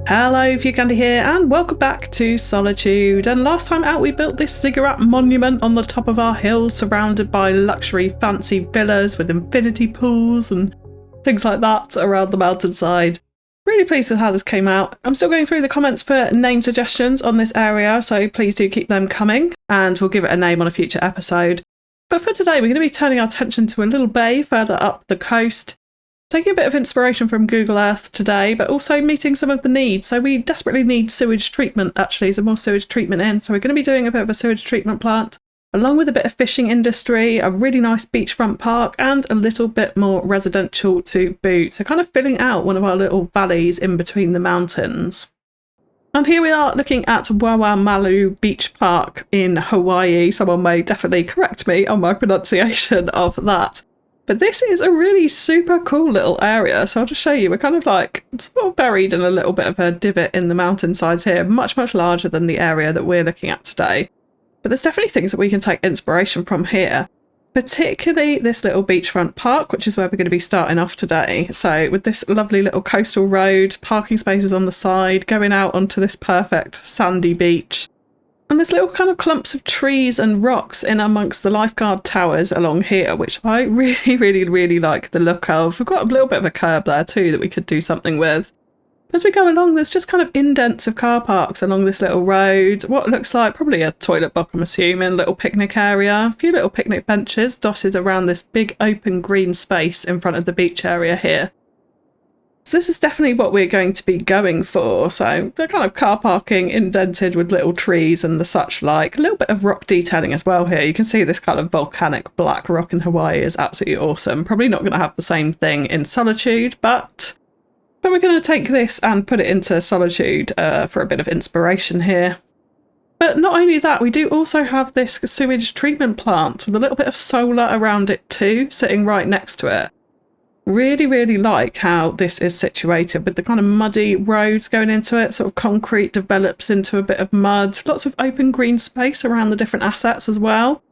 Hello, FewCandy here, and welcome back to Solitude. And last time out we built this ziggurat monument on the top of our hill, surrounded by luxury fancy villas with infinity pools and things like that around the mountainside. Really pleased with how this came out. I'm still going through the comments for name suggestions on this area, so please do keep them coming, and we'll give it a name on a future episode. But for today we're going to be turning our attention to a little bay further up the coast. Taking a bit of inspiration from Google Earth today, but also meeting some of the needs. So we desperately need sewage treatment, actually, some more sewage treatment in. So we're going to be doing a bit of a sewage treatment plant, along with a bit of fishing industry, a really nice beachfront park, and a little bit more residential to boot. So kind of filling out one of our little valleys in between the mountains. And here we are looking at Waimalu Beach Park in Hawaii. Someone may definitely correct me on my pronunciation of that. But this is a really super cool little area, so I'll just show you. We're kind of like sort of buried in a little bit of a divot in the mountainsides here, much larger than the area that we're looking at today. But there's definitely things that we can take inspiration from here, particularly this little beachfront park, which is where we're going to be starting off today. So with this lovely little coastal road, parking spaces on the side, going out onto this perfect sandy beach. And there's little kind of clumps of trees and rocks in amongst the lifeguard towers along here, which I really like the look of. We've got a little bit of a curb there too that we could do something with. As we go along, there's just kind of indents of car parks along this little road. What looks like probably a toilet block, I'm assuming, little picnic area. A few little picnic benches dotted around this big open green space in front of the beach area here. So this is definitely what we're going to be going for. So they're kind of car parking indented with little trees and the such like. A little bit of rock detailing as well here. You can see this kind of volcanic black rock in Hawaii is absolutely awesome. Probably not going to have the same thing in Solitude, but we're going to take this and put it into Solitude for a bit of inspiration here. But not only that, we do also have this sewage treatment plant with a little bit of solar around it too, sitting right next to it. Really like how this is situated with the kind of muddy roads going into it. Sort of concrete develops into a bit of mud. Lots of open green space around the different assets as well.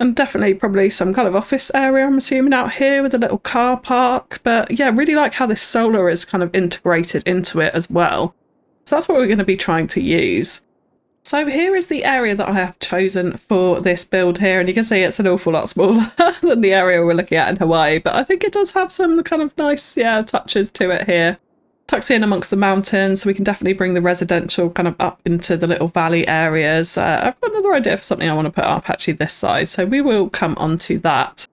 And definitely probably some kind of office area, I'm assuming, out here with a little car park. But yeah, really like how this solar is kind of integrated into it as well. So that's what we're going to be trying to use. So here is the area that I have chosen for this build here, and you can see it's an awful lot smaller than the area we're looking at in Hawaii, but I think it does have some kind of nice touches to it here. Tucks in amongst the mountains, so we can definitely bring the residential kind of up into the little valley areas. I've got another idea for something I want to put up actually this side, so we will come on to that.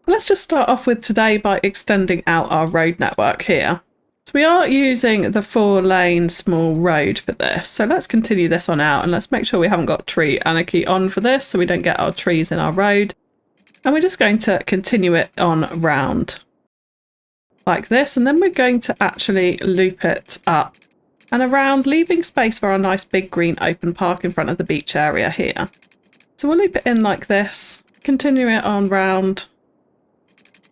Let's just start off with today by extending out our road network here. So we are using the 4-lane small road for this. So let's continue this on out and let's make sure we haven't got tree anarchy on for this so we don't get our trees in our road. And we're just going to continue it on round like this. And then we're going to actually loop it up and around, leaving space for our nice big green open park in front of the beach area here. So we'll loop it in like this, continue it on round.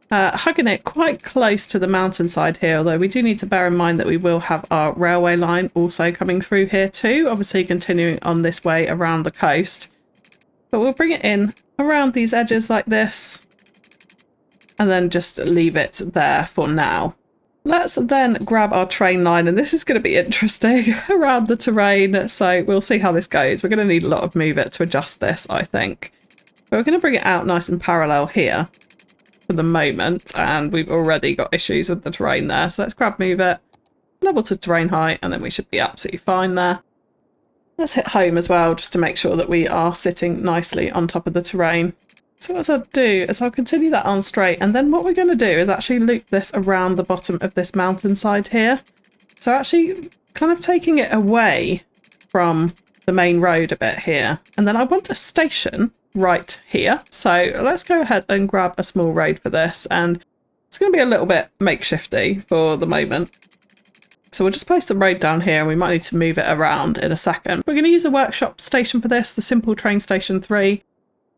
Hugging it quite close to the mountainside here, although we do need to bear in mind that we will have our railway line also coming through here too, obviously continuing on this way around the coast. But we'll bring it in around these edges like this and then just leave it there for now. Let's then grab our train line, and this is going to be interesting around the terrain, so we'll see how this goes. We're going to need a lot of move it to adjust this, I think. But we're going to bring it out nice and parallel here for the moment, and we've already got issues with the terrain there, so let's grab move it level to terrain height and then we should be absolutely fine there. Let's hit home as well just to make sure that we are sitting nicely on top of the terrain. So what I'll do is I'll continue that on straight, and then what we're going to do is actually loop this around the bottom of this mountainside here, so actually kind of taking it away from the main road a bit here. And then I want a station right here, so let's go ahead and grab a small road for this, and it's going to be a little bit makeshifty for the moment, so we'll just place the road down here and we might need to move it around in a second. We're going to use a workshop station for this, the simple train station 3.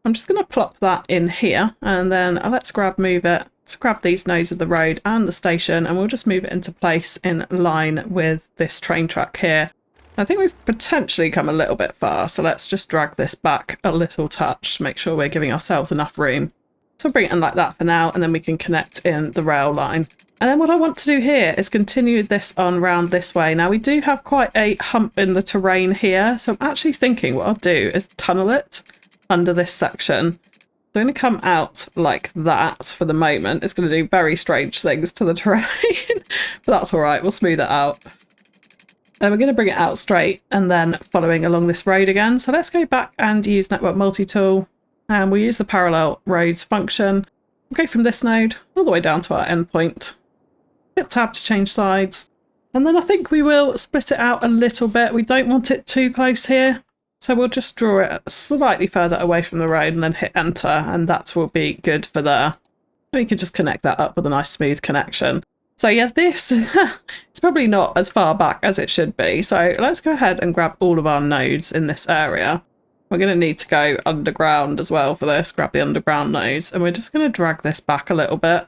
I'm just going to plop that in here, and then let's move it. Let's grab these nodes of the road and the station, and we'll just move it into place in line with this train track here. I think we've potentially come a little bit far, so let's just drag this back a little touch to make sure we're giving ourselves enough room. So we'll bring it in like that for now, and then we can connect in the rail line. And then what I want to do here is continue this on round this way. Now we do have quite a hump in the terrain here, so I'm actually thinking what I'll do is tunnel it under this section. So I'm going to come out like that for the moment. It's going to do very strange things to the terrain, but that's all right. We'll smooth it out. And we're going to bring it out straight and then following along this road again. So let's go back and use Network Multi-Tool, and we'll use the parallel roads function. We'll go from this node all the way down to our endpoint. Hit tab to change sides, and then I think we will split it out a little bit. We don't want it too close here, so we'll just draw it slightly further away from the road and then hit enter, and that will be good for there. We can just connect that up with a nice smooth connection. So yeah, this it's probably not as far back as it should be, so let's go ahead and grab all of our nodes in this area. We're going to need to go underground as well for this. Grab the underground nodes, and we're just going to drag this back a little bit.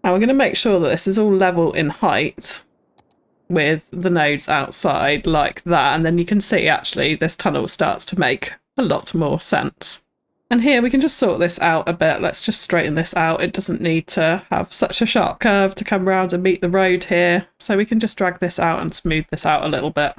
Now we're going to make sure that this is all level in height with the nodes outside like that, and then you can see actually this tunnel starts to make a lot more sense. And here we can just sort this out a bit. Let's just straighten this out. It doesn't need to have such a sharp curve to come around and meet the road here, so we can just drag this out and smooth this out a little bit.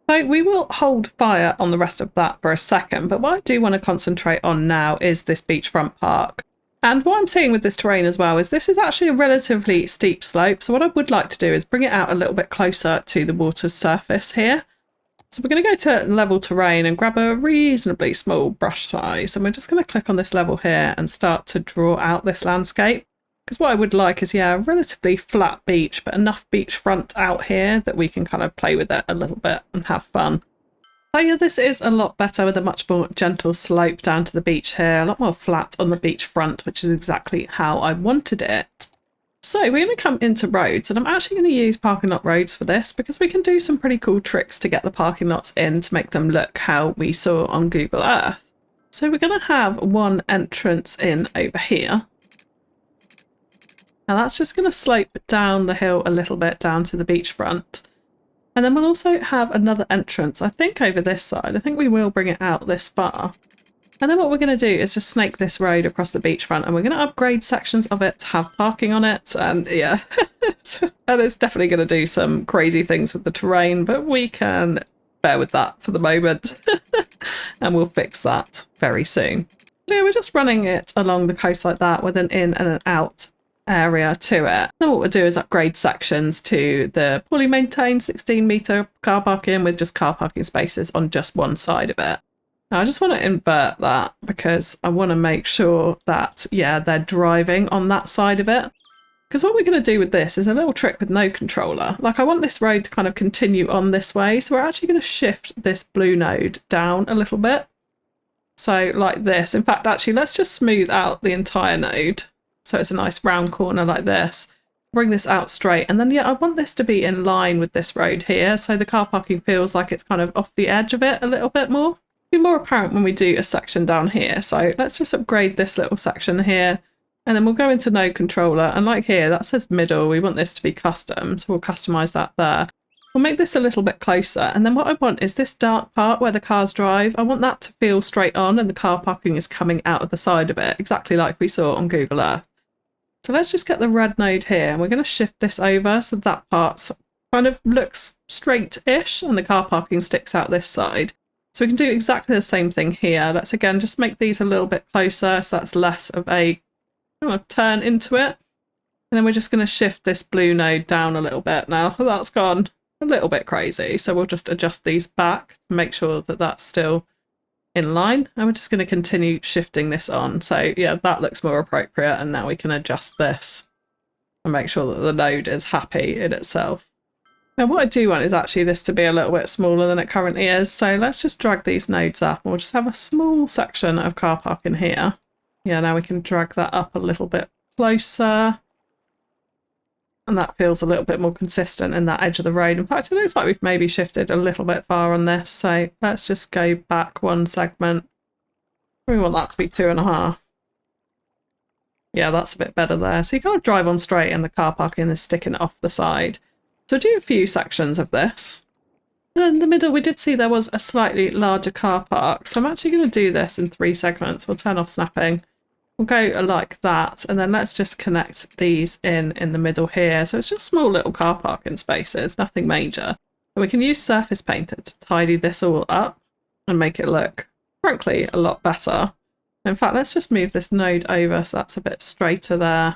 So we will hold fire on the rest of that for a second, but what I do want to concentrate on now is this beachfront park. And what I'm seeing with this terrain as well is this is actually a relatively steep slope. So what I would like to do is bring it out a little bit closer to the water's surface here. So we're going to go to level terrain and grab a reasonably small brush size. And we're just going to click on this level here and start to draw out this landscape. Because what I would like is, yeah, a relatively flat beach, but enough beachfront out here that we can kind of play with it a little bit and have fun. So yeah, this is a lot better with a much more gentle slope down to the beach here, a lot more flat on the beach front, which is exactly how I wanted it. So we're going to come into roads, and I'm actually going to use parking lot roads for this because we can do some pretty cool tricks to get the parking lots in to make them look how we saw on Google Earth. So we're going to have one entrance in over here. Now that's just going to slope down the hill a little bit down to the beachfront. And then we'll also have another entrance, I think over this side. I think we will bring it out this far. And then what we're going to do is just snake this road across the beachfront, and we're going to upgrade sections of it to have parking on it. And yeah, and it's definitely going to do some crazy things with the terrain, but we can bear with that for the moment. And we'll fix that very soon. So yeah, we're just running it along the coast like that with an in and an out area to it. Then what we'll do is upgrade sections to the poorly maintained 16-metre car parking with just car parking spaces on just one side of it. Now I just want to invert that because I want to make sure that, yeah, they're driving on that side of it. Because what we're going to do with this is a little trick with node controller. Like I want this road to kind of continue on this way, so we're actually going to shift this blue node down a little bit. So like this. In fact, actually, let's just smooth out the entire node. So it's a nice round corner like this. Bring this out straight. And then, yeah, I want this to be in line with this road here. So the car parking feels like it's kind of off the edge of it a little bit more. It'll be more apparent when we do a section down here. So let's just upgrade this little section here. And then we'll go into node controller. And like here, that says middle. We want this to be custom. So we'll customize that there. We'll make this a little bit closer. And then what I want is this dark part where the cars drive. I want that to feel straight on and the car parking is coming out of the side of it, exactly like we saw on Google Earth. So let's just get the red node here, and we're going to shift this over so that part kind of looks straight-ish and the car parking sticks out this side. So we can do exactly the same thing here. Let's again just make these a little bit closer so that's less of a kind of turn into it. And then we're just going to shift this blue node down a little bit now. That's gone a little bit crazy. So we'll just adjust these back to make sure that that's still in line, and we're just going to continue shifting this on. So yeah, that looks more appropriate, and now we can adjust this and make sure that the node is happy in itself. Now what I do want is actually this to be a little bit smaller than it currently is, so let's just drag these nodes up and we'll just have a small section of car parking here. Yeah, now we can drag that up a little bit closer, and that feels a little bit more consistent in that edge of the road. In fact, it looks like we've maybe shifted a little bit far on this. So let's just go back one segment. We want that to be 2.5. Yeah, that's a bit better there. So you kind of drive on straight and the car parking is sticking off the side. So do a few sections of this. And in the middle, we did see there was a slightly larger car park. So I'm actually going to do this in 3 segments. We'll turn off snapping. We'll go like that, and then let's just connect these in the middle here. So it's just small little car parking spaces, nothing major. And we can use surface painter to tidy this all up and make it look, frankly, a lot better. In fact, let's just move this node over so that's a bit straighter there.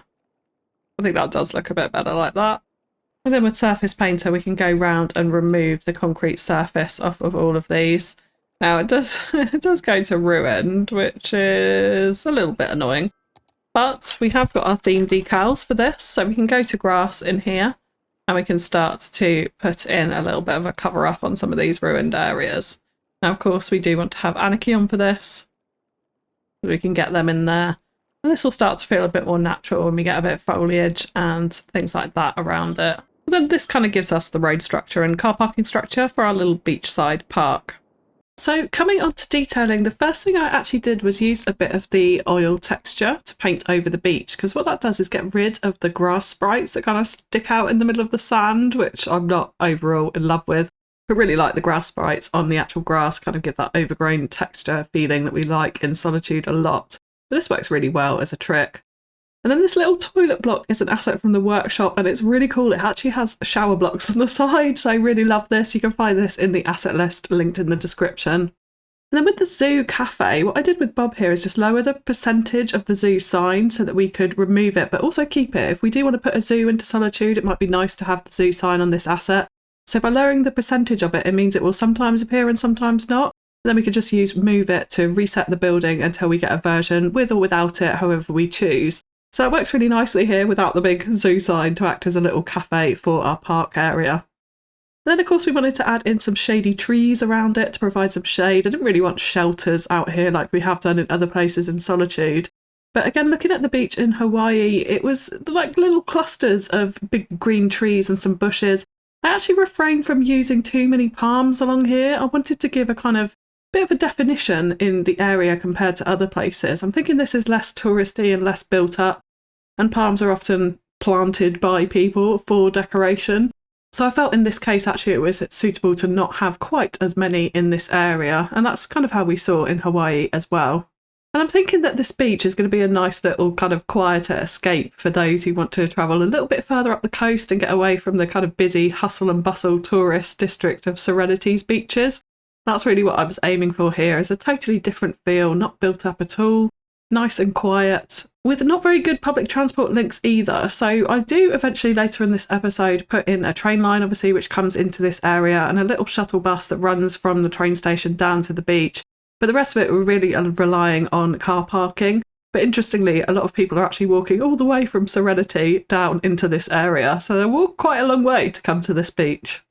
I think that does look a bit better like that. And then with surface painter, we can go round and remove the concrete surface off of all of these. Now it does go to ruined, which is a little bit annoying. But we have got our theme decals for this, so we can go to grass in here and we can start to put in a little bit of a cover up on some of these ruined areas. Now, of course, we do want to have Anarchy on for this, so we can get them in there. And this will start to feel a bit more natural when we get a bit of foliage and things like that around it. And then this kind of gives us the road structure and car parking structure for our little beachside park. So coming on to detailing, the first thing I actually did was use a bit of the oil texture to paint over the beach, because what that does is get rid of the grass sprites that kind of stick out in the middle of the sand, which I'm not overall in love with. I really like the grass sprites on the actual grass, kind of give that overgrown texture feeling that we like in Solitude a lot. But this works really well as a trick. And then this little toilet block is an asset from the workshop, and it's really cool. It actually has shower blocks on the side, so I really love this. You can find this in the asset list linked in the description. And then with the zoo cafe, what I did with Bob here is just lower the percentage of the zoo sign so that we could remove it, but also keep it. If we do want to put a zoo into Solitude, it might be nice to have the zoo sign on this asset. So by lowering the percentage of it, it means it will sometimes appear and sometimes not. And then we could just use move it to reset the building until we get a version with or without it, however we choose. So it works really nicely here without the big zoo sign to act as a little cafe for our park area. And then of course we wanted to add in some shady trees around it to provide some shade. I didn't really want shelters out here like we have done in other places in Solitude. But again, looking at the beach in Hawaii, it was like little clusters of big green trees and some bushes. I actually refrained from using too many palms along here. I wanted to give a kind of bit of a definition in the area compared to other places. I'm thinking this is less touristy and less built up, and palms are often planted by people for decoration. So I felt in this case actually it was suitable to not have quite as many in this area, and that's kind of how we saw in Hawaii as well. And I'm thinking that this beach is going to be a nice little kind of quieter escape for those who want to travel a little bit further up the coast and get away from the kind of busy hustle and bustle tourist district of Serenity's beaches. That's really what I was aiming for here, is a totally different feel, not built up at all, nice and quiet, with not very good public transport links either. So I do eventually later in this episode put in a train line, obviously, which comes into this area, and a little shuttle bus that runs from the train station down to the beach. But the rest of it, we're really relying on car parking. But interestingly, a lot of people are actually walking all the way from Serenity down into this area. So they walk quite a long way to come to this beach.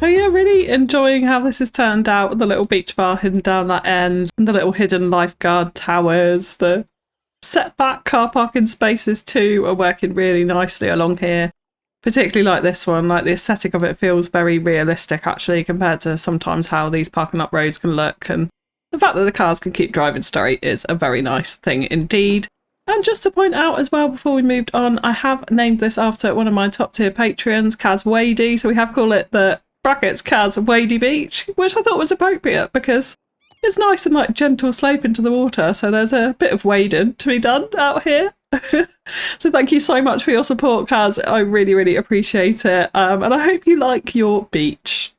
Oh yeah, really enjoying how this has turned out with the little beach bar hidden down that end and the little hidden lifeguard towers. The setback car parking spaces too are working really nicely along here. Particularly like this one, like the aesthetic of it feels very realistic actually compared to sometimes how these parking up roads can look, and the fact that the cars can keep driving straight is a very nice thing indeed. And just to point out as well before we moved on, I have named this after one of my top tier patrons, Kaz Wadey, so we have called it the brackets Kaz Wadey Beach, which I thought was appropriate because it's nice and like gentle slope into the water, so there's a bit of wading to be done out here. So thank you so much for your support, Kaz. I really, really appreciate it. And I hope you like your beach.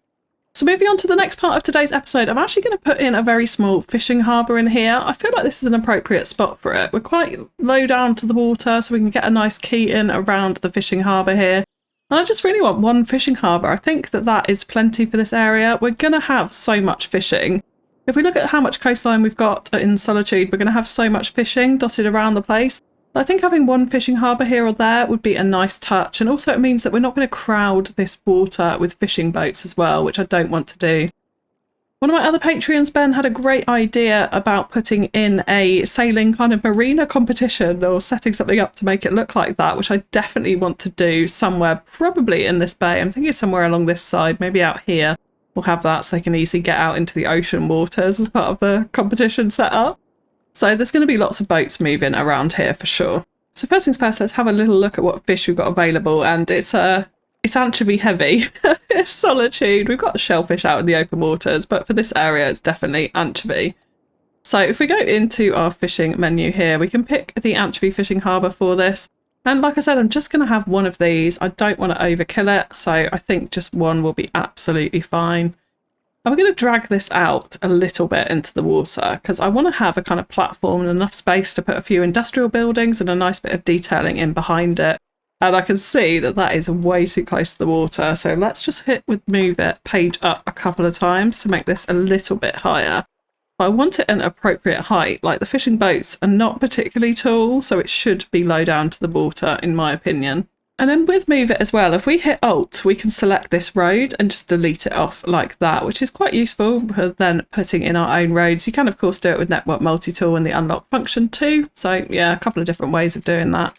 So moving on to the next part of today's episode, I'm actually going to put in a very small fishing harbour in here. I feel like this is an appropriate spot for it. We're quite low down to the water, so we can get a nice key in around the fishing harbour here. And I just really want one fishing harbour. I think that that is plenty for this area. We're going to have so much fishing. If we look at how much coastline we've got in Solitude, we're going to have so much fishing dotted around the place. I think having one fishing harbour here or there would be a nice touch, and also it means that we're not going to crowd this water with fishing boats as well, which I don't want to do. One of my other Patreons, Ben, had a great idea about putting in a sailing kind of marina competition or setting something up to make it look like that, which I definitely want to do somewhere, probably in this bay. I'm thinking somewhere along this side, maybe out here. We'll have that so they can easily get out into the ocean waters as part of the competition setup. So there's going to be lots of boats moving around here for sure. So first things first, let's have a little look at what fish we've got available, and it's anchovy heavy. It's Solitude. We've got shellfish out in the open waters, but for this area it's definitely anchovy. So if we go into our fishing menu here, we can pick the anchovy fishing harbour for this. And like I said, I'm just going to have one of these. I don't want to overkill it, so I think just one will be absolutely fine. I'm going to drag this out a little bit into the water because I want to have a kind of platform and enough space to put a few industrial buildings and a nice bit of detailing in behind it. And I can see that that is way too close to the water. So let's just hit with move it page up a couple of times to make this a little bit higher. I want it an appropriate height. Like the fishing boats are not particularly tall, so it should be low down to the water in my opinion. And then with move it as well, if we hit Alt, we can select this road and just delete it off like that, which is quite useful for then putting in our own roads. You can, of course, do it with Network Multi-Tool and the unlock function too. So yeah, a couple of different ways of doing that.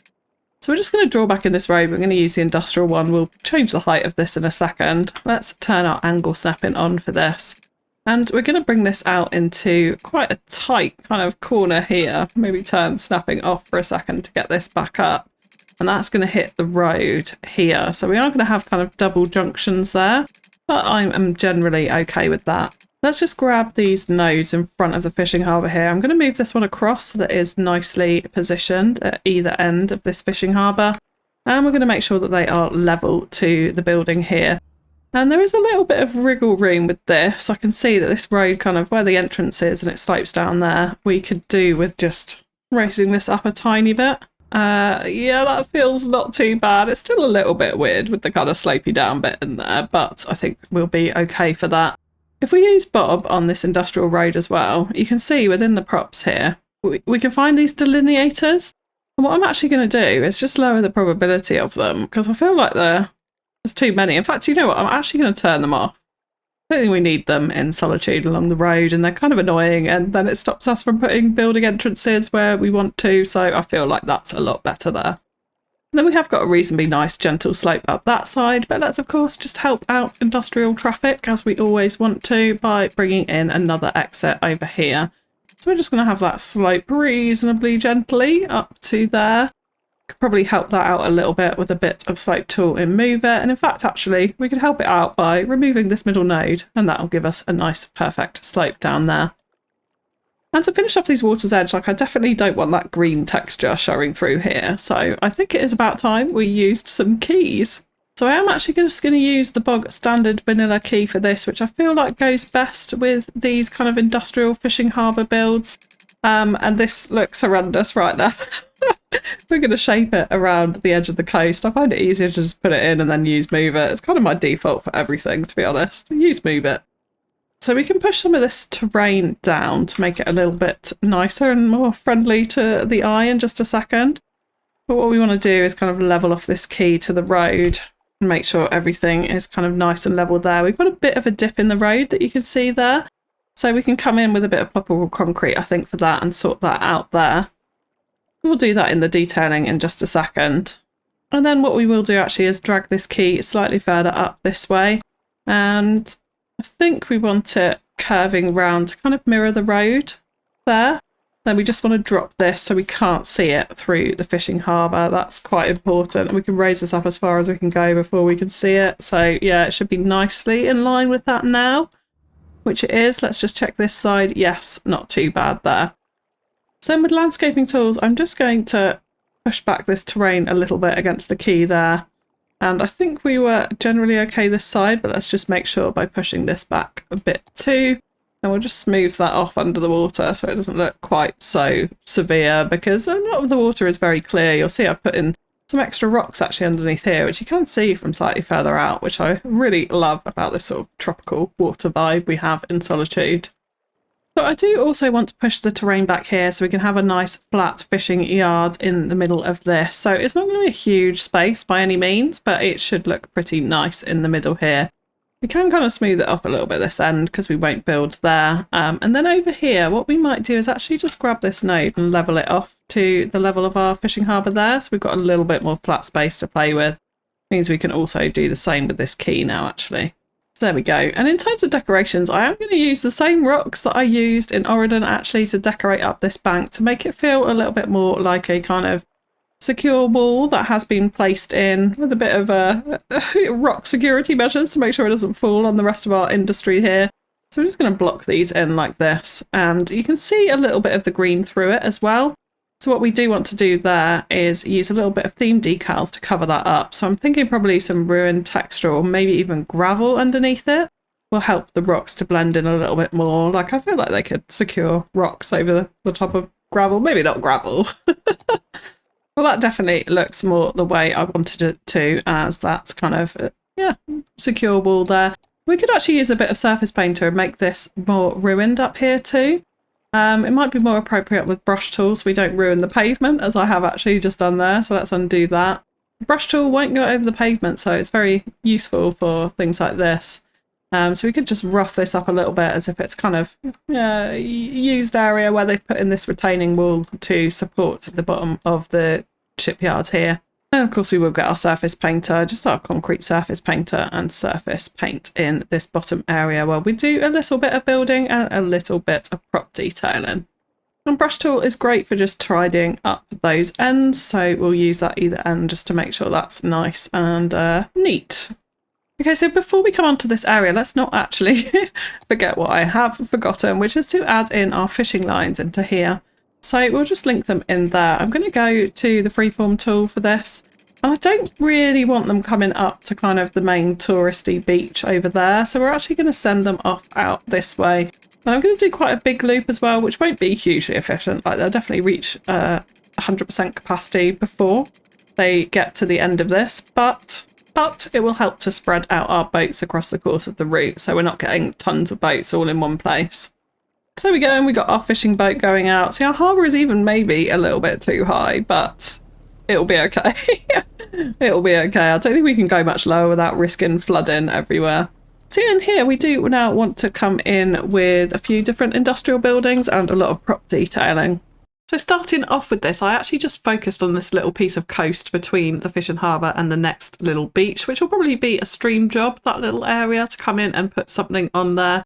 So we're just going to draw back in this road. We're going to use the industrial one. We'll change the height of this in a second. Let's turn our angle snapping on for this. And we're going to bring this out into quite a tight kind of corner here. Maybe turn snapping off for a second to get this back up. And that's going to hit the road here. So we are going to have kind of double junctions there, but I'm generally okay with that. Let's just grab these nodes in front of the fishing harbour here. I'm going to move this one across so that it is nicely positioned at either end of this fishing harbour. And we're going to make sure that they are level to the building here. And there is a little bit of wriggle room with this. I can see that this road kind of where the entrance is and it slopes down there, we could do with just raising this up a tiny bit. Yeah, that feels not too bad. It's still a little bit weird with the kind of slopey down bit in there, but I think we'll be okay for that. If we use Bob on this industrial road as well, you can see within the props here, we can find these delineators. And what I'm actually going to do is just lower the probability of them because I feel like there's too many. In fact, you know what? I'm actually going to turn them off. I don't think we need them in Solitude along the road, and they're kind of annoying, and then it stops us from putting building entrances where we want to, so I feel like that's a lot better there. And then we have got a reasonably nice gentle slope up that side, but let's of course just help out industrial traffic as we always want to by bringing in another exit over here. So we're just going to have that slope reasonably gently up to there. Could probably help that out a little bit with a bit of slope tool in move it, and in fact actually we could help it out by removing this middle node, and that'll give us a nice perfect slope down there. And to finish off these water's edge, like I definitely don't want that green texture showing through here, so I think it is about time we used some keys. So I am actually just going to use the bog standard vanilla key for this, which I feel like goes best with these kind of industrial fishing harbour builds. And this looks horrendous right now. We're going to shape it around the edge of the coast. I find it easier to just put it in and then use move it. It's kind of my default for everything, to be honest. Use move it. So we can push some of this terrain down to make it a little bit nicer and more friendly to the eye in just a second. But what we want to do is kind of level off this key to the road and make sure everything is kind of nice and level there. We've got a bit of a dip in the road that you can see there. So we can come in with a bit of ploppable concrete, I think, for that and sort that out there. We'll do that in the detailing in just a second. And then what we will do actually is drag this key slightly further up this way. And I think we want it curving round to kind of mirror the road there. Then we just want to drop this so we can't see it through the fishing harbour. That's quite important. And we can raise this up as far as we can go before we can see it. So yeah, it should be nicely in line with that now, which it is. Let's just check this side. Yes, not too bad there. So then with landscaping tools, I'm just going to push back this terrain a little bit against the key there. And I think we were generally okay this side, but let's just make sure by pushing this back a bit too. And we'll just smooth that off under the water so it doesn't look quite so severe, because a lot of the water is very clear. You'll see I've put in some extra rocks actually underneath here, which you can see from slightly further out, which I really love about this sort of tropical water vibe we have in Solitude. But I do also want to push the terrain back here so we can have a nice flat fishing yard in the middle of this. So it's not going to be a huge space by any means, but it should look pretty nice in the middle here. We can kind of smooth it off a little bit this end because we won't build there. And then over here, what we might do is actually just grab this node and level it off to the level of our fishing harbour there. So we've got a little bit more flat space to play with. Means we can also do the same with this key now, actually. So there we go. And in terms of decorations, I am going to use the same rocks that I used in Oregon actually to decorate up this bank to make it feel a little bit more like a kind of secure wall that has been placed in with a bit of rock security measures to make sure it doesn't fall on the rest of our industry here. So I'm just going to block these in like this, and you can see a little bit of the green through it as well. So what we do want to do there is use a little bit of theme decals to cover that up. So I'm thinking probably some ruined texture or maybe even gravel underneath it will help the rocks to blend in a little bit more. Like I feel like they could secure rocks over the top of gravel, maybe not gravel. Well, that definitely looks more the way I wanted it to, as that's kind of, yeah, secure wall there. We could actually use a bit of surface painter and make this more ruined up here too. It might be more appropriate with brush tools so we don't ruin the pavement, as I have actually just done there. So let's undo that. The brush tool won't go over the pavement, so it's very useful for things like this. So we could just rough this up a little bit as if it's kind of used area where they've put in this retaining wall to support the bottom of the shipyard here. And of course we will get our surface painter, just our concrete surface painter, and surface paint in this bottom area where we do a little bit of building and a little bit of prop detailing. And brush tool is great for just tidying up those ends, so we'll use that either end just to make sure that's nice and neat. Okay, so before we come on to this area, let's not actually forget what I have forgotten, which is to add in our fishing lines into here. So we'll just link them in there. I'm going to go to the freeform tool for this. And I don't really want them coming up to kind of the main touristy beach over there. So we're actually going to send them off out this way. And I'm going to do quite a big loop as well, which won't be hugely efficient. Like they'll definitely reach 100% capacity before they get to the end of this. But it will help to spread out our boats across the course of the route, so we're not getting tons of boats all in one place. So there we go, and we got our fishing boat going out. See, our harbour is even maybe a little bit too high, but it'll be okay. It'll be okay. I don't think we can go much lower without risking flooding everywhere. So in here, we do now want to come in with a few different industrial buildings and a lot of prop detailing. So starting off with this, I actually just focused on this little piece of coast between the fishing harbour and the next little beach, which will probably be a stream job, that little area, to come in and put something on there.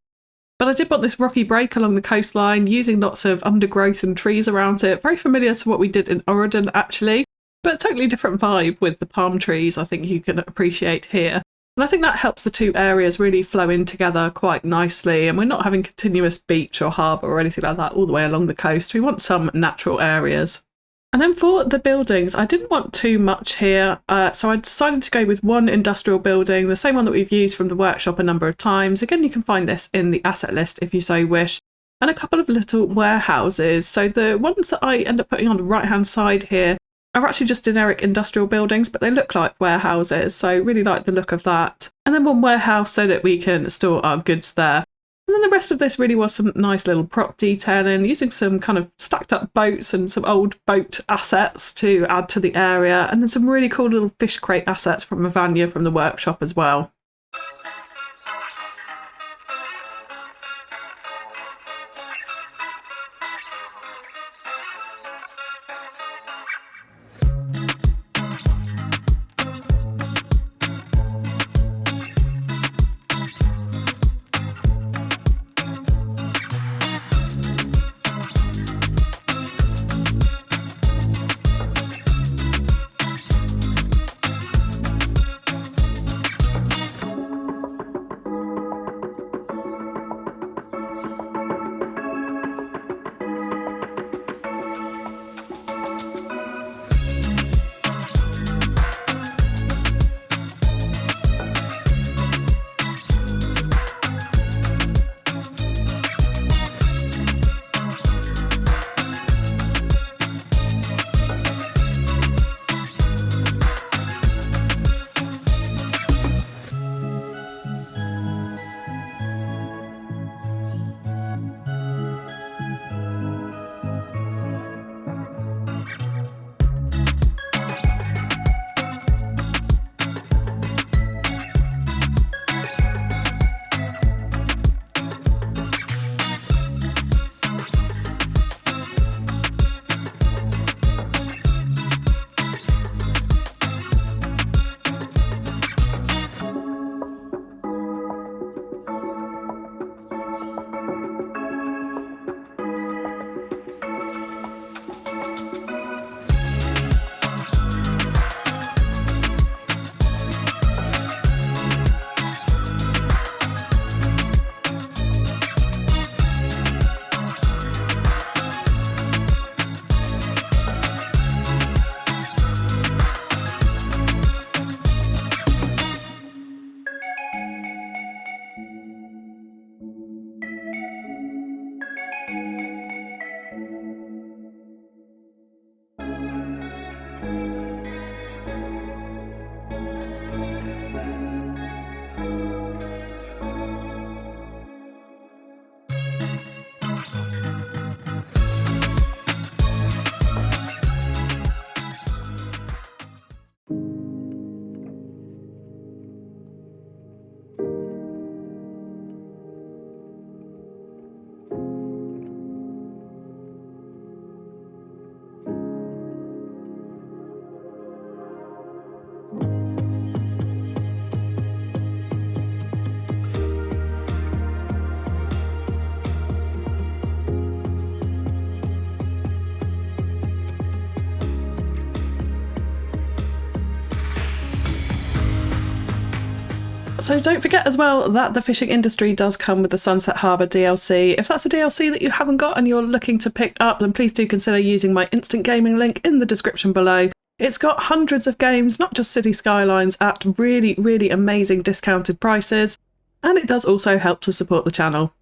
But I did want this rocky break along the coastline, using lots of undergrowth and trees around it. Very familiar to what we did in Oregon, actually, but totally different vibe with the palm trees I think you can appreciate here. And I think that helps the two areas really flow in together quite nicely, and we're not having continuous beach or harbour or anything like that all the way along the coast. We want some natural areas. And then for the buildings, I didn't want too much here, so I decided to go with one industrial building, the same one that we've used from the workshop a number of times. Again, you can find this in the asset list if you so wish. And a couple of little warehouses. So the ones that I end up putting on the right hand side here are actually just generic industrial buildings, but they look like warehouses, so really like the look of that. And then one warehouse so that we can store our goods there. And then the rest of this really was some nice little prop detailing, using some kind of stacked up boats and some old boat assets to add to the area, and then some really cool little fish crate assets from Mavania from the workshop as well. So don't forget as well that the fishing industry does come with the Sunset Harbour DLC. If that's a DLC that you haven't got and you're looking to pick up, then please do consider using my instant gaming link in the description below. It's got hundreds of games, not just Cities Skylines, at really, really amazing discounted prices. And it does also help to support the channel.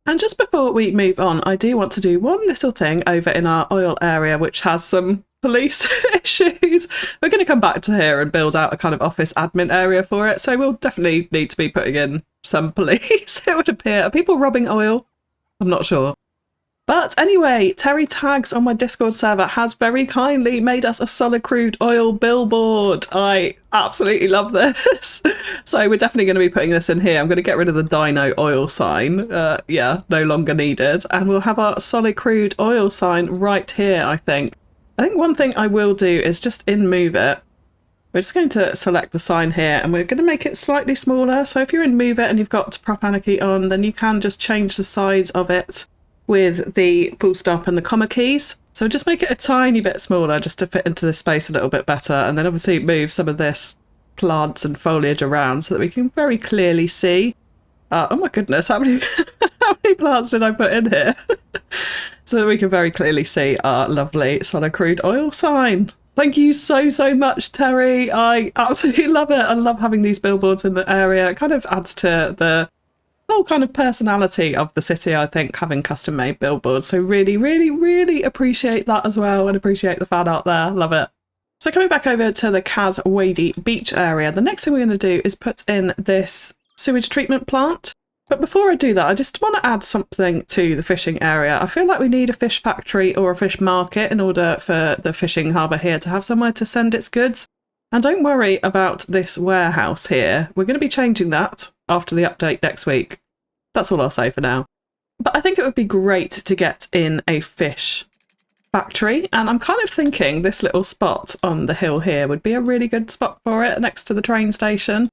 And just before we move on, I do want to do one little thing over in our oil area, which has some police issues. We're going to come back to here and build out a kind of office admin area for it, so we'll definitely need to be putting in some police, it would appear. Are people robbing oil? I'm not sure. But anyway, Terry Tags on my Discord server has very kindly made us a solid crude oil billboard. I absolutely love this. So we're definitely going to be putting this in here. I'm going to get rid of the Dino oil sign. Yeah, no longer needed. And we'll have our solid crude oil sign right here, I think. I think one thing I will do is just in Move It. We're just going to select the sign here and we're going to make it slightly smaller. So if you're in Move It and you've got Prop Anarchy on, then you can just change the size of it with the full stop and the comma keys. So just make it a tiny bit smaller just to fit into this space a little bit better. And then obviously move some of this plants and foliage around so that we can very clearly see. Oh my goodness, how many plants did I put in here? So that we can very clearly see our lovely solid crude oil sign. Thank you so, so much, Terry. I absolutely love it. I love having these billboards in the area. It kind of adds to the whole kind of personality of the city, I think, having custom made billboards. So really, really, really appreciate that as well and appreciate the fan art there. Love it. So coming back over to the Kaz Wadey beach area, the next thing we're going to do is put in this sewage treatment plant. But before I do that, I just want to add something to the fishing area. I feel like we need a fish factory or a fish market in order for the fishing harbour here to have somewhere to send its goods. And don't worry about this warehouse here. We're going to be changing that after the update next week. That's all I'll say for now. But I think it would be great to get in a fish factory, and I'm kind of thinking this little spot on the hill here would be a really good spot for it next to the train station.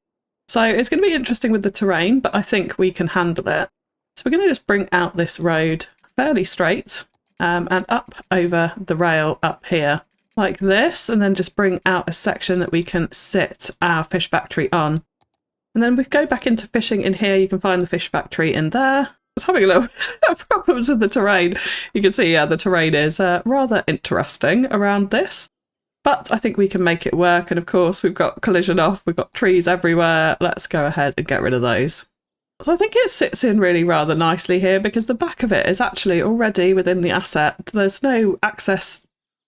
So it's going to be interesting with the terrain, but I think we can handle it. So we're going to just bring out this road fairly straight and up over the rail up here like this, and then just bring out a section that we can sit our fish factory on. And then we go back into fishing in here. You can find the fish factory in there. I was having a little problems with the terrain. You can see, yeah, the terrain is rather interesting around this. But I think we can make it work. And of course, we've got collision off. We've got trees everywhere. Let's go ahead and get rid of those. So I think it sits in really rather nicely here because the back of it is actually already within the asset. There's no access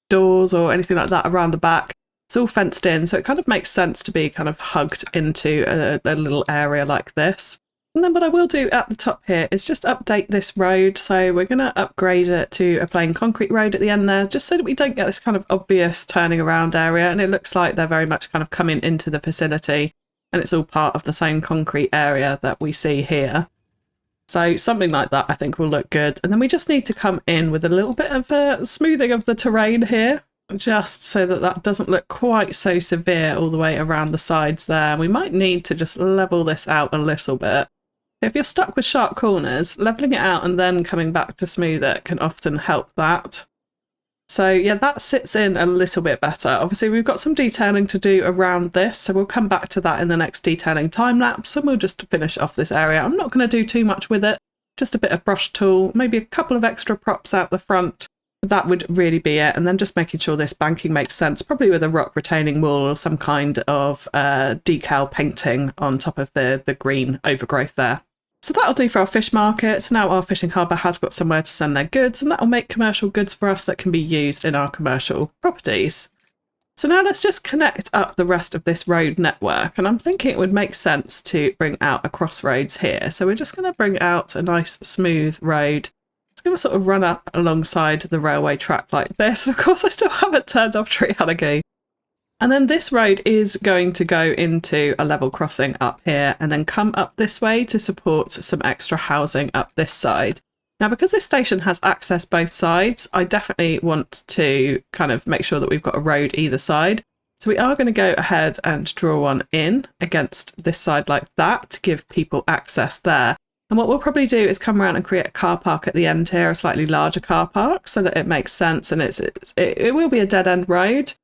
doors or anything like that around the back. It's all fenced in. So it kind of makes sense to be kind of hugged into a little area like this. And then what I will do at the top here is just update this road. So we're going to upgrade it to a plain concrete road at the end there, just so that we don't get this kind of obvious turning around area. And it looks like they're very much kind of coming into the facility and it's all part of the same concrete area that we see here. So something like that I think will look good. And then we just need to come in with a little bit of a smoothing of the terrain here, just so that that doesn't look quite so severe all the way around the sides there. We might need to just level this out a little bit. If you're stuck with sharp corners, levelling it out and then coming back to smooth it can often help that. So yeah, that sits in a little bit better. Obviously we've got some detailing to do around this, so we'll come back to that in the next detailing time lapse and we'll just finish off this area. I'm not going to do too much with it, just a bit of brush tool, maybe a couple of extra props out the front. That would really be it, and then just making sure this banking makes sense, probably with a rock retaining wall or some kind of decal painting on top of the green overgrowth there. So that'll do for our fish market. So now our fishing harbour has got somewhere to send their goods, and that'll make commercial goods for us that can be used in our commercial properties. So now let's just connect up the rest of this road network, and I'm thinking it would make sense to bring out a crossroads here. So we're just going to bring out a nice smooth road. It's going to sort of run up alongside the railway track like this. And of course I still haven't turned off tree algae. And then this road is going to go into a level crossing up here and then come up this way to support some extra housing up this side. Now, because this station has access both sides, I definitely want to kind of make sure that we've got a road either side. So we are going to go ahead and draw one in against this side like that to give people access there. And what we'll probably do is come around and create a car park at the end here, a slightly larger car park, so that it makes sense, and it will be a dead-end road.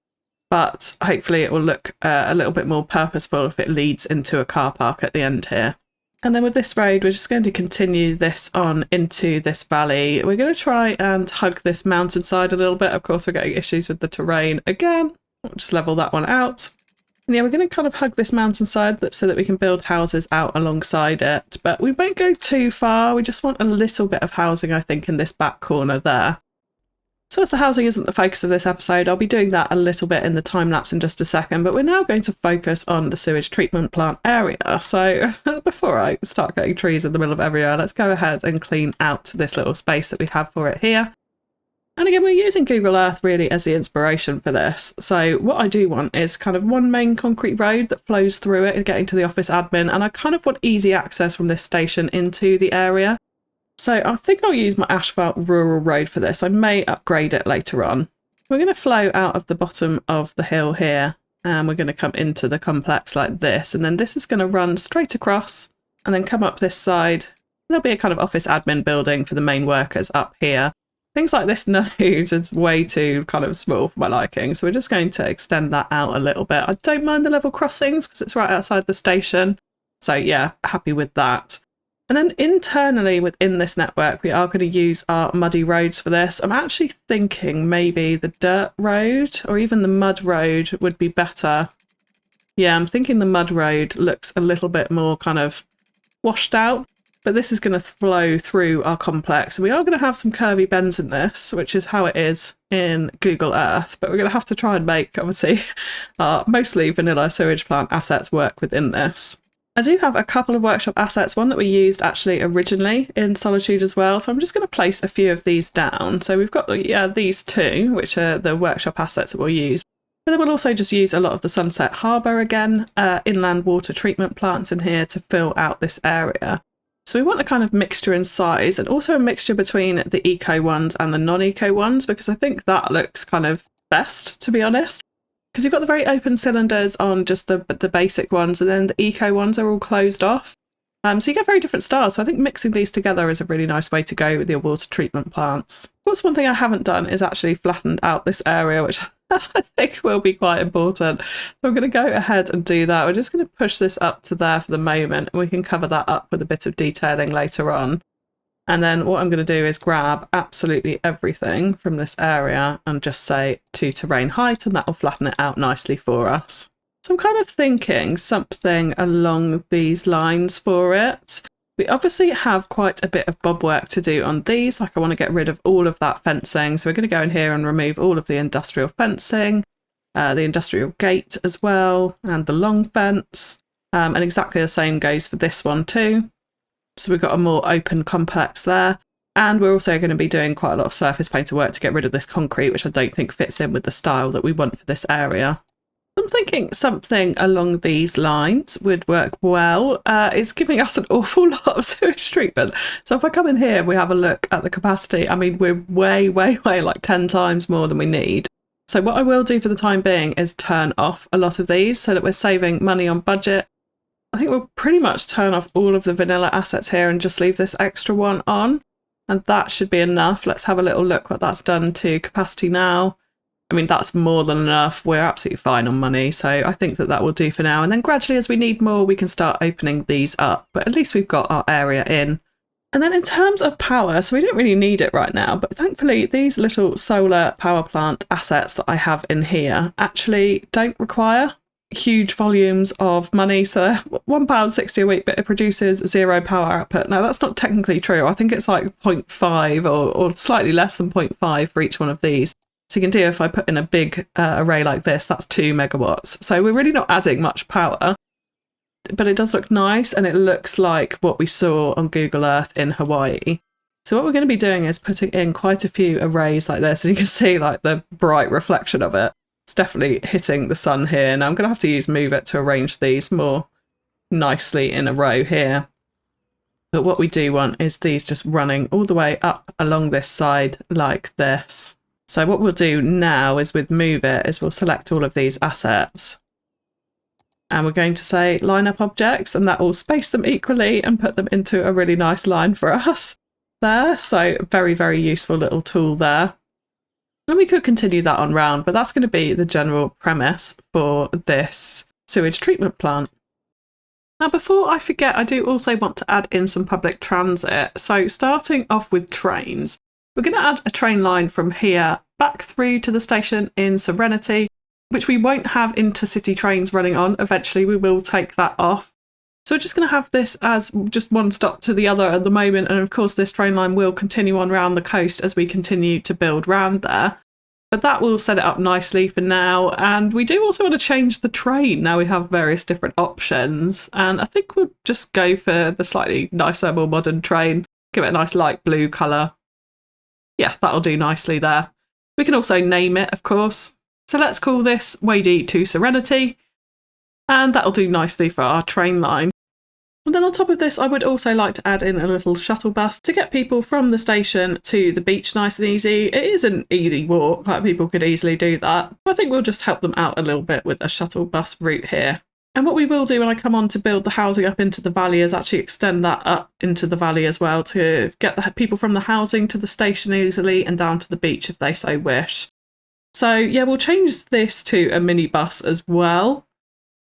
But hopefully it will look a little bit more purposeful if it leads into a car park at the end here. And then with this road, we're just going to continue this on into this valley. We're going to try and hug this mountainside a little bit. Of course, we're getting issues with the terrain again. We'll just level that one out. And yeah, we're going to kind of hug this mountainside so that we can build houses out alongside it. But we won't go too far. We just want a little bit of housing, I think, in this back corner there. So as the housing isn't the focus of this episode, I'll be doing that a little bit in the time lapse in just a second, but we're now going to focus on the sewage treatment plant area. So before I start getting trees in the middle of everywhere, let's go ahead and clean out this little space that we have for it here. And again, we're using Google Earth really as the inspiration for this. So what I do want is kind of one main concrete road that flows through it and getting to the office admin, and I kind of want easy access from this station into the area. So I think I'll use my asphalt rural road for this. I may upgrade it later on. We're going to flow out of the bottom of the hill here, and we're going to come into the complex like this. And then this is going to run straight across and then come up this side. There'll be a kind of office admin building for the main workers up here. Things like this node is way too kind of small for my liking. So we're just going to extend that out a little bit. I don't mind the level crossings because it's right outside the station. So yeah, happy with that. And then internally within this network, we are going to use our muddy roads for this. I'm actually thinking maybe the dirt road or even the mud road would be better. Yeah, I'm thinking the mud road looks a little bit more kind of washed out, but this is going to flow through our complex. And we are going to have some curvy bends in this, which is how it is in Google Earth. But we're going to have to try and make, obviously, mostly vanilla sewage plant assets work within this. I do have a couple of workshop assets, one that we used actually originally in Solitude as well. So I'm just going to place a few of these down. So we've got these two, which are the workshop assets that we'll use. But then we'll also just use a lot of the Sunset Harbour again, inland water treatment plants in here to fill out this area. So we want a kind of mixture in size, and also a mixture between the eco ones and the non-eco ones, because I think that looks kind of best, to be honest. Because you've got the very open cylinders on just the basic ones, and then the eco ones are all closed off. So you get very different styles. So I think mixing these together is a really nice way to go with your water treatment plants. Of course, one thing I haven't done is actually flattened out this area, which I think will be quite important. So I'm going to go ahead and do that. We're just going to push this up to there for the moment, and we can cover that up with a bit of detailing later on. And then what I'm going to do is grab absolutely everything from this area and just say to terrain height, and that will flatten it out nicely for us. So I'm kind of thinking something along these lines for it. We obviously have quite a bit of bob work to do on these. Like, I want to get rid of all of that fencing. So we're going to go in here and remove all of the industrial fencing, the industrial gate as well, and the long fence. And exactly the same goes for this one too. So we've got a more open complex there. And we're also going to be doing quite a lot of surface painter work to get rid of this concrete, which I don't think fits in with the style that we want for this area. I'm thinking something along these lines would work well. It's giving us an awful lot of sewage treatment. So if I come in here, we have a look at the capacity. I mean, we're way like 10 times more than we need. So what I will do for the time being is turn off a lot of these so that we're saving money on budget. I think we'll pretty much turn off all of the vanilla assets here and just leave this extra one on. And that should be enough. Let's have a little look what that's done to capacity now. I mean, that's more than enough. We're absolutely fine on money. So I think that that will do for now. And then gradually, as we need more, we can start opening these up. But at least we've got our area in. And then in terms of power, so we don't really need it right now. But thankfully, these little solar power plant assets that I have in here actually don't require huge volumes of money. So £1.60 a week, but it produces 0 power output. Now, that's not technically true. I think it's like 0.5 or slightly less than 0.5 for each one of these. So you can do, if I put in a big array like this, that's 2 megawatts. So we're really not adding much power, but it does look nice, and it looks like what we saw on Google Earth in Hawaii. So what we're going to be doing is putting in quite a few arrays like this, and you can see like the bright reflection of it. It's definitely hitting the sun here. Now I'm going to have to use Move It to arrange these more nicely in a row here. But what we do want is these just running all the way up along this side like this. So what we'll do now is with Move It is we'll select all of these assets. And we're going to say line up objects, and that will space them equally and put them into a really nice line for us there. So very useful little tool there. And we could continue that on round, but that's going to be the general premise for this sewage treatment plant. Now, before I forget, I do also want to add in some public transit. So starting off with trains, we're going to add a train line from here back through to the station in Serenity, which we won't have intercity trains running on. Eventually, we will take that off. So we're just going to have this as just one stop to the other at the moment. And of course, this train line will continue on around the coast as we continue to build round there. But that will set it up nicely for now. And we do also want to change the train. Now we have various different options. And I think we'll just go for the slightly nicer, more modern train. Give it a nice light blue colour. Yeah, that'll do nicely there. We can also name it, of course. So let's call this Wadey to Serenity. And that'll do nicely for our train line. And then on top of this, I would also like to add in a little shuttle bus to get people from the station to the beach nice and easy. It is an easy walk, like people could easily do that. I think we'll just help them out a little bit with a shuttle bus route here. And what we will do when I come on to build the housing up into the valley is actually extend that up into the valley as well to get the people from the housing to the station easily and down to the beach if they so wish. So yeah, we'll change this to a minibus as well.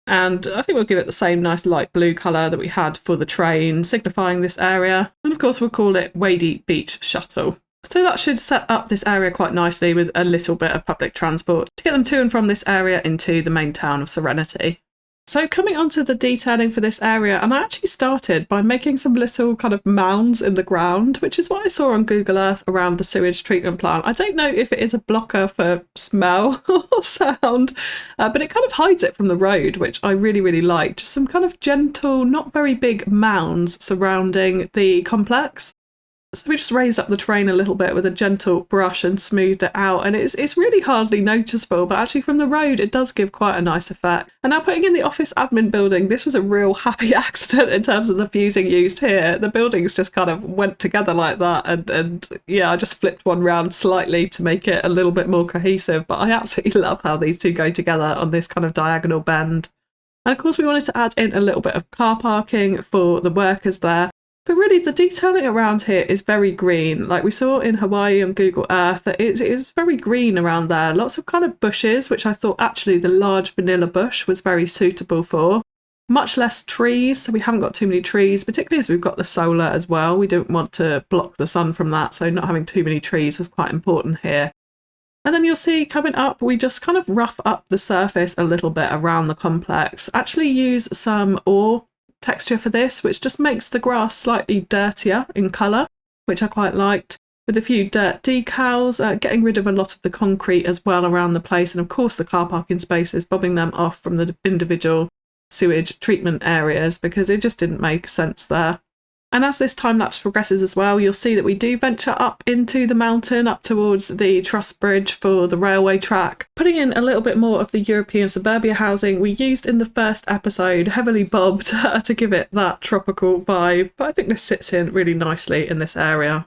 And I think we'll give it the same nice light blue colour that we had for the train, signifying this area. And of course, we'll call it Wadey Beach Shuttle. So that should set up this area quite nicely with a little bit of public transport to get them to and from this area into the main town of Serenity. So coming on to the detailing for this area, and I actually started by making some little kind of mounds in the ground, which is what I saw on Google Earth around the sewage treatment plant. I don't know if it is a blocker for smell or sound, but it kind of hides it from the road, which I really, really like. Just some kind of gentle, not very big mounds surrounding the complex. So we just raised up the terrain a little bit with a gentle brush and smoothed it out, and it's really hardly noticeable, but actually from the road it does give quite a nice effect. And now putting in the office admin building, this was a real happy accident in terms of the fusing used here. The buildings just kind of went together like that, and yeah, I just flipped one round slightly to make it a little bit more cohesive, but I absolutely love how these two go together on this kind of diagonal bend. And of course we wanted to add in a little bit of car parking for the workers there. But really, the detailing around here is very green. Like we saw in Hawaii on Google Earth, that it is very green around there. Lots of kind of bushes, which I thought actually the large vanilla bush was very suitable for. Much less trees, so we haven't got too many trees, particularly as we've got the solar as well. We don't want to block the sun from that, so not having too many trees was quite important here. And then you'll see coming up, we just kind of rough up the surface a little bit around the complex. Actually use some ore texture for this, which just makes the grass slightly dirtier in colour, which I quite liked, with a few dirt decals, getting rid of a lot of the concrete as well around the place, and of course the car parking spaces, bobbing them off from the individual sewage treatment areas because it just didn't make sense there. And as this time-lapse progresses as well, you'll see that we do venture up into the mountain, up towards the truss bridge for the railway track, putting in a little bit more of the European suburbia housing we used in the first episode, heavily bobbed to give it that tropical vibe. But I think this sits in really nicely in this area.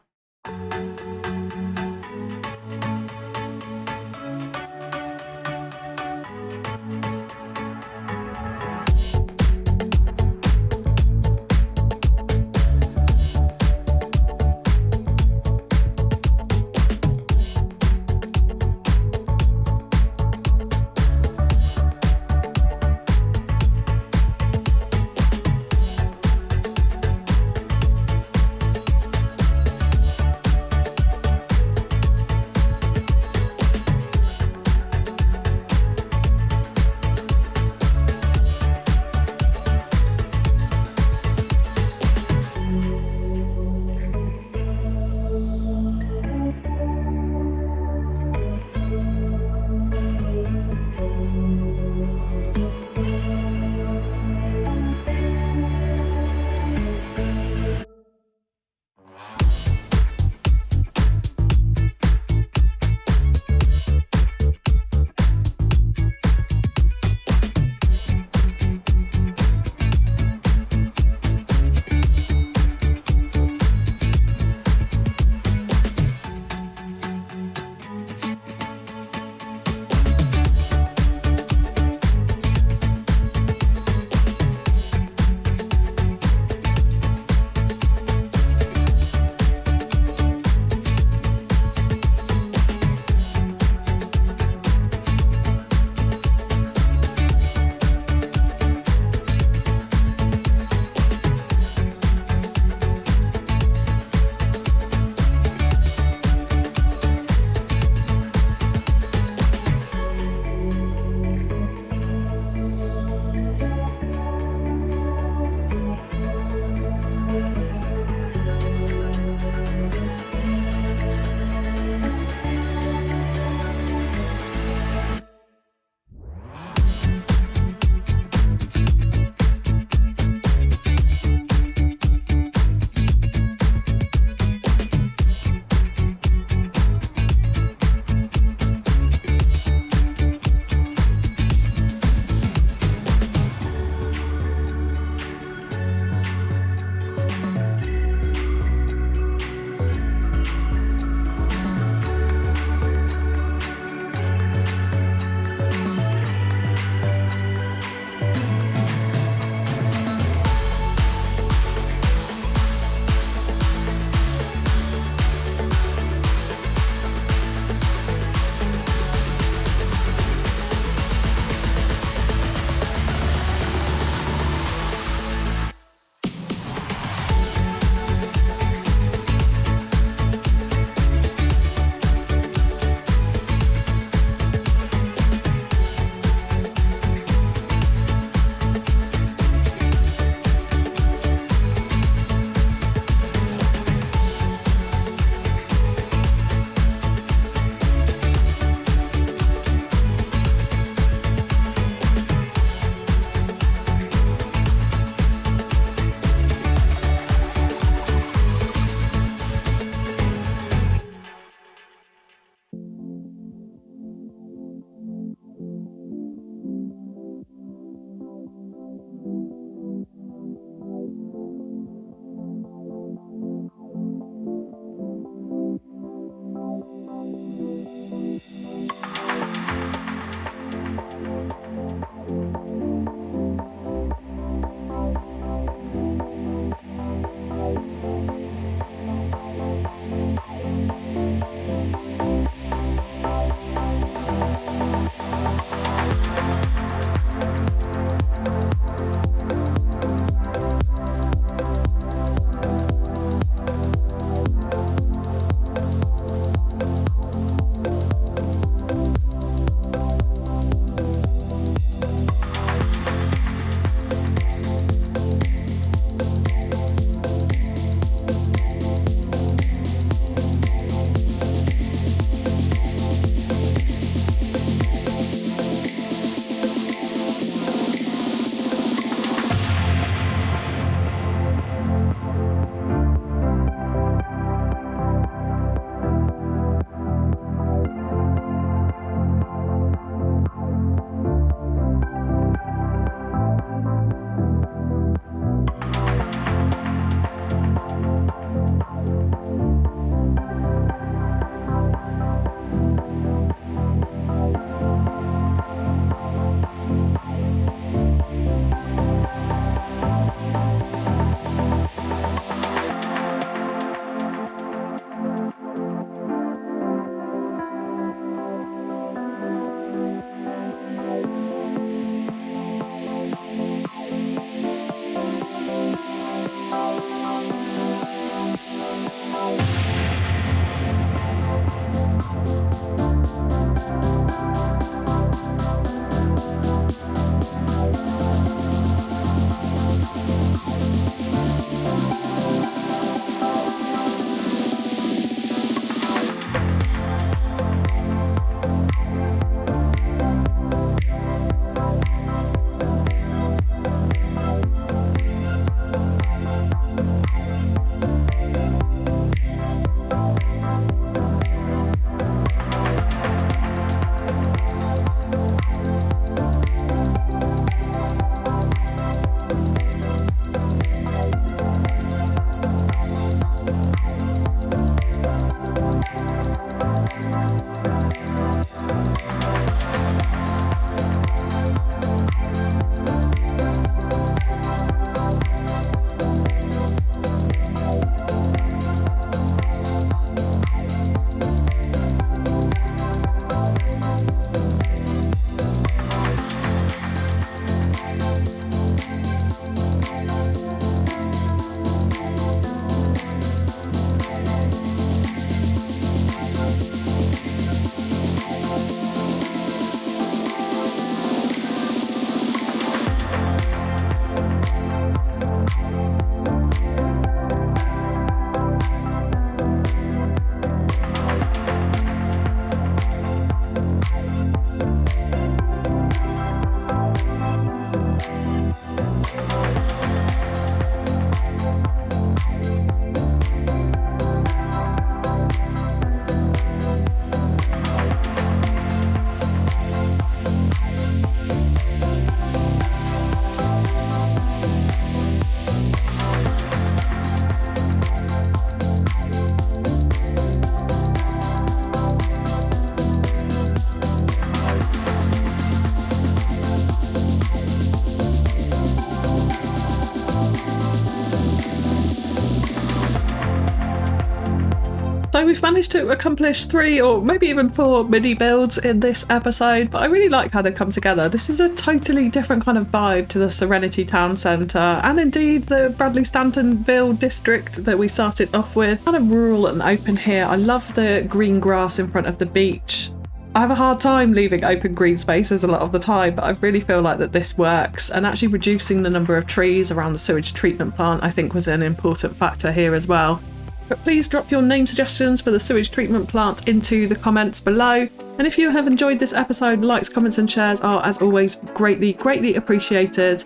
So we've managed to accomplish 3 or maybe even 4 mini builds in this episode, but I really like how they come together. This is a totally different kind of vibe to the Serenity Town Centre, and indeed the Bradley Stantonville district that we started off with. Kind of rural and open here. I love the green grass in front of the beach. I have a hard time leaving open green spaces a lot of the time, but I really feel like that this works, and actually reducing the number of trees around the sewage treatment plant I think was an important factor here as well. But please drop your name suggestions for the sewage treatment plant into the comments below. And if you have enjoyed this episode, likes, comments and shares are, as always, greatly appreciated.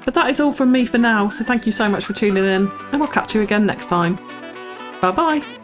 But that is all from me for now, so thank you so much for tuning in, and we'll catch you again next time. Bye bye!